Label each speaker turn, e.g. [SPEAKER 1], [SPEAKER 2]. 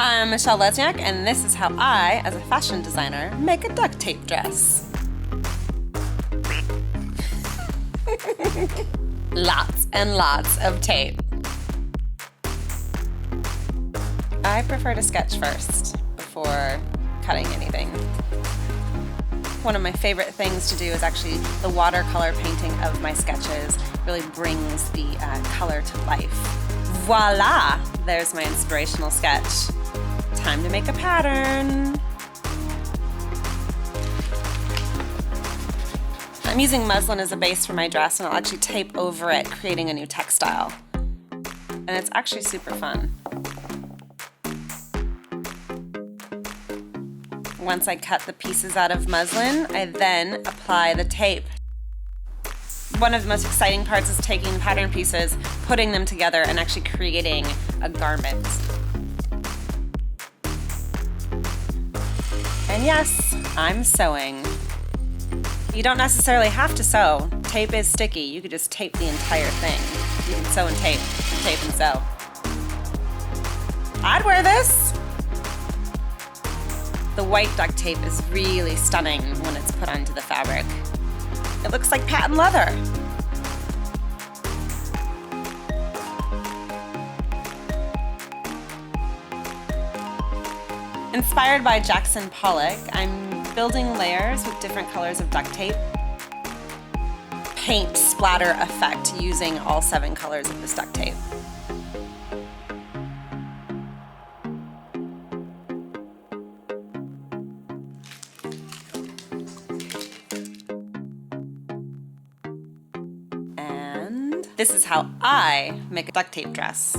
[SPEAKER 1] I'm Michelle Lesniak, and this is how I, as a fashion designer, make a duct tape dress. Lots and lots of tape. I prefer to sketch first before cutting anything. One of my favorite things to do is actually the watercolor painting of my sketches. Really brings the color to life. Voila! There's my inspirational sketch. Time to make a pattern. I'm using muslin as a base for my dress, and I'll actually tape over it, creating a new textile. And it's actually super fun. Once I cut the pieces out of muslin, I then apply the tape. One of the most exciting parts is taking pattern pieces, putting them together, and actually creating a garment. And yes, I'm sewing. You don't necessarily have to sew. Tape is sticky. You could just tape the entire thing. You can sew and tape and sew. I'd wear this. The white duct tape is really stunning when it's put onto the fabric. It looks like patent leather. Inspired by Jackson Pollock, I'm building layers with different colors of duct tape. Paint splatter effect using all 7 colors of this duct tape. And this is how I make a duct tape dress.